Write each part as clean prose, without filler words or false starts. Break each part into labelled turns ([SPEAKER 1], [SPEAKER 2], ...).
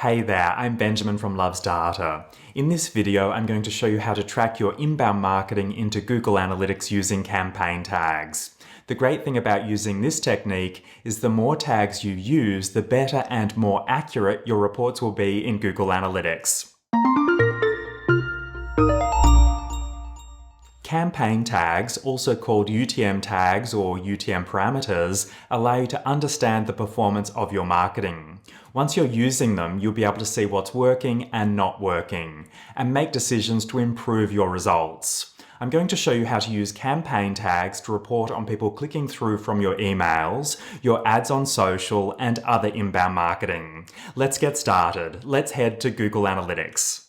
[SPEAKER 1] Hey there, I'm Benjamin from Loves Data. In this video, I'm going to show you how to track your inbound marketing into Google Analytics using campaign tags. The great thing about using this technique is the more tags you use, the better and more accurate your reports will be in Google Analytics. Campaign tags, also called UTM tags or UTM parameters, allow you to understand the performance of your marketing. Once you're using them, you'll be able to see what's working and not working, and make decisions to improve your results. I'm going to show you how to use campaign tags to report on people clicking through from your emails, your ads on social, and other inbound marketing. Let's get started. Let's head to Google Analytics.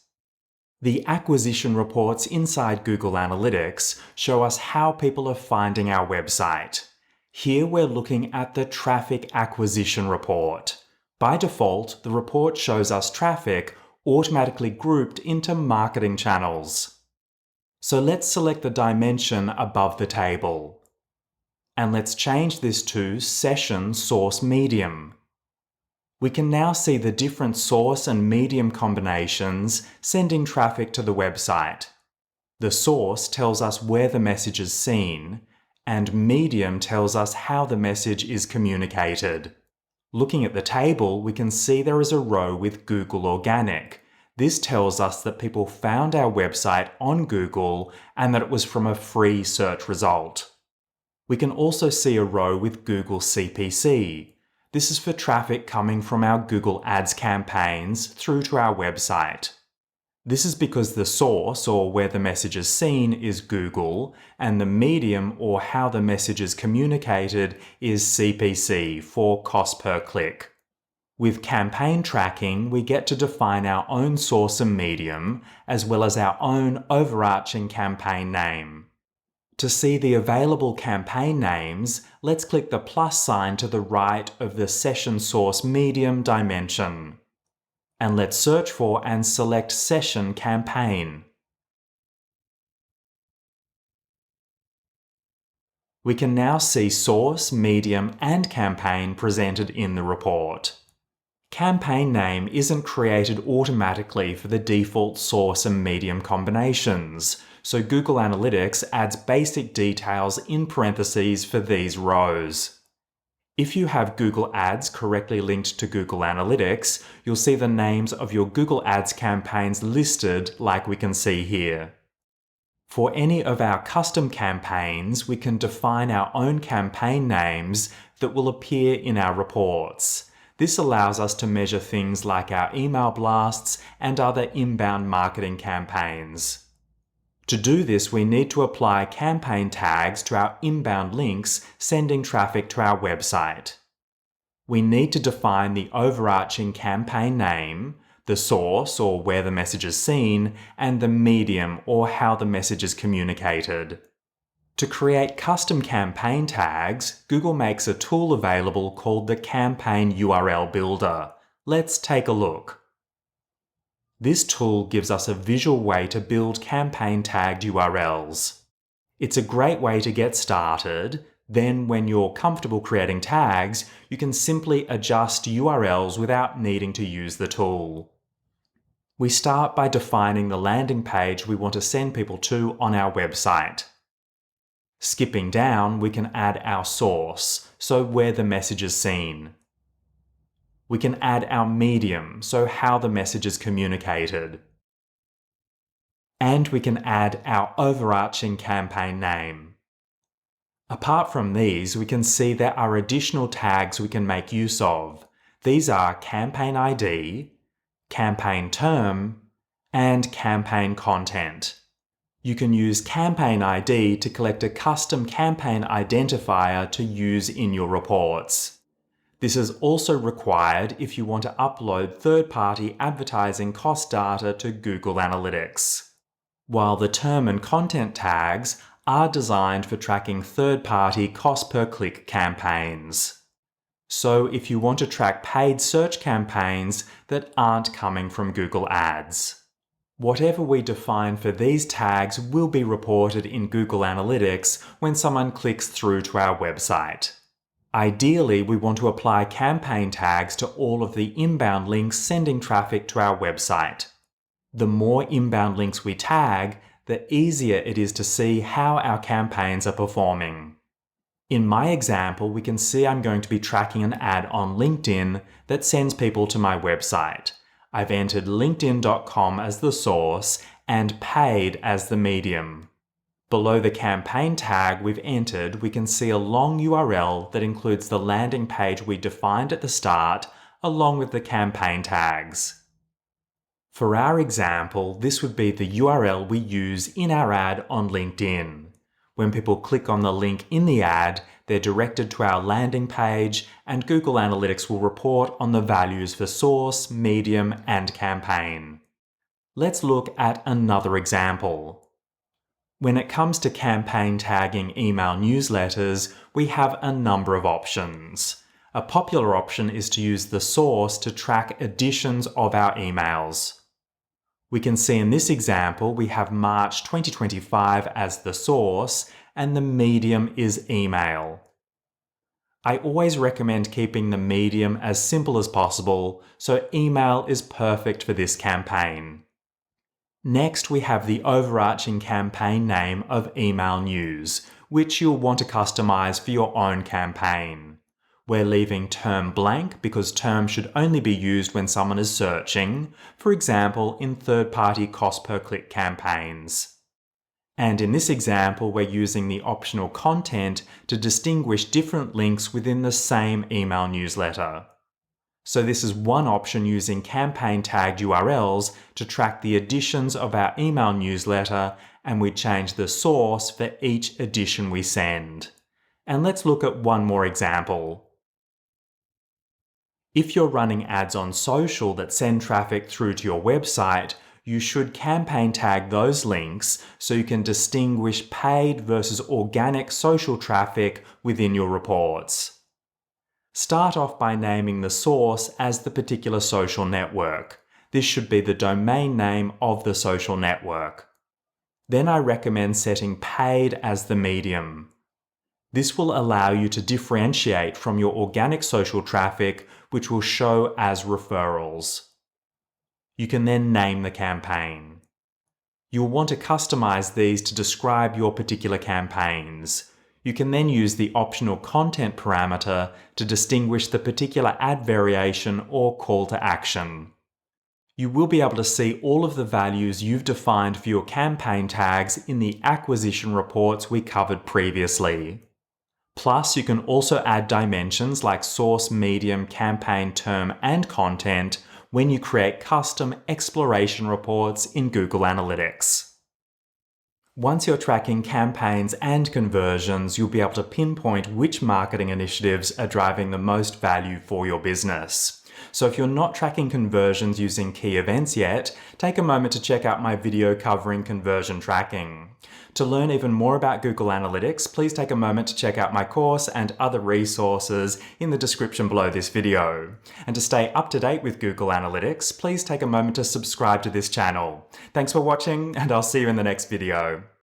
[SPEAKER 1] The acquisition reports inside Google Analytics show us how people are finding our website. Here we're looking at the traffic acquisition report. By default, the report shows us traffic automatically grouped into marketing channels. So let's select the dimension above the table. And let's change this to Session Source Medium. We can now see the different source and medium combinations sending traffic to the website. The source tells us where the message is seen, and medium tells us how the message is communicated. Looking at the table, we can see there is a row with Google Organic. This tells us that people found our website on Google and that it was from a free search result. We can also see a row with Google CPC. This is for traffic coming from our Google Ads campaigns through to our website. This is because the source, or where the message is seen, is Google, and the medium, or how the message is communicated, is CPC, for cost per click. With campaign tracking, we get to define our own source and medium, as well as our own overarching campaign name. To see the available campaign names, let's click the plus sign to the right of the Session Source Medium dimension. And let's search for and select Session Campaign. We can now see source, medium, and campaign presented in the report. Campaign name isn't created automatically for the default source and medium combinations, so Google Analytics adds basic details in parentheses for these rows. If you have Google Ads correctly linked to Google Analytics, you'll see the names of your Google Ads campaigns listed like we can see here. For any of our custom campaigns, we can define our own campaign names that will appear in our reports. This allows us to measure things like our email blasts and other inbound marketing campaigns. To do this, we need to apply campaign tags to our inbound links sending traffic to our website. We need to define the overarching campaign name, the source, or where the message is seen, and the medium, or how the message is communicated. To create custom campaign tags, Google makes a tool available called the Campaign URL Builder. Let's take a look. This tool gives us a visual way to build campaign tagged URLs. It's a great way to get started. Then, when you're comfortable creating tags, you can simply adjust URLs without needing to use the tool. We start by defining the landing page we want to send people to on our website. Skipping down, we can add our source, so where the message is seen. We can add our medium, so how the message is communicated. And we can add our overarching campaign name. Apart from these, we can see there are additional tags we can make use of. These are Campaign ID, Campaign Term, and Campaign Content. You can use Campaign ID to collect a custom campaign identifier to use in your reports. This is also required if you want to upload third-party advertising cost data to Google Analytics. While the term and content tags are designed for tracking third-party cost-per-click campaigns. So if you want to track paid search campaigns that aren't coming from Google Ads. Whatever we define for these tags will be reported in Google Analytics when someone clicks through to our website. Ideally, we want to apply campaign tags to all of the inbound links sending traffic to our website. The more inbound links we tag, the easier it is to see how our campaigns are performing. In my example, we can see I'm going to be tracking an ad on LinkedIn that sends people to my website. I've entered linkedin.com as the source and paid as the medium. Below the campaign tag we've entered, we can see a long URL that includes the landing page we defined at the start, along with the campaign tags. For our example, this would be the URL we use in our ad on LinkedIn. When people click on the link in the ad, they're directed to our landing page, and Google Analytics will report on the values for source, medium, and campaign. Let's look at another example. When it comes to campaign tagging email newsletters, we have a number of options. A popular option is to use the source to track editions of our emails. We can see in this example we have March 2025 as the source and the medium is email. I always recommend keeping the medium as simple as possible, so email is perfect for this campaign. Next, we have the overarching campaign name of email news, which you'll want to customize for your own campaign. We're leaving term blank because term should only be used when someone is searching, for example, in third-party cost-per-click campaigns. And in this example, we're using the optional content to distinguish different links within the same email newsletter. So this is one option using campaign tagged URLs to track the editions of our email newsletter, and we change the source for each edition we send. And let's look at one more example. If you're running ads on social that send traffic through to your website, you should campaign tag those links so you can distinguish paid versus organic social traffic within your reports. Start off by naming the source as the particular social network. This should be the domain name of the social network. Then I recommend setting paid as the medium. This will allow you to differentiate from your organic social traffic, which will show as referrals. You can then name the campaign. You'll want to customize these to describe your particular campaigns. You can then use the optional content parameter to distinguish the particular ad variation or call to action. You will be able to see all of the values you've defined for your campaign tags in the acquisition reports we covered previously. Plus, you can also add dimensions like source, medium, campaign, term, and content when you create custom exploration reports in Google Analytics. Once you're tracking campaigns and conversions, you'll be able to pinpoint which marketing initiatives are driving the most value for your business. So if you're not tracking conversions using key events yet, take a moment to check out my video covering conversion tracking. To learn even more about Google Analytics, please take a moment to check out my course and other resources in the description below this video. And to stay up to date with Google Analytics, please take a moment to subscribe to this channel. Thanks for watching, and I'll see you in the next video.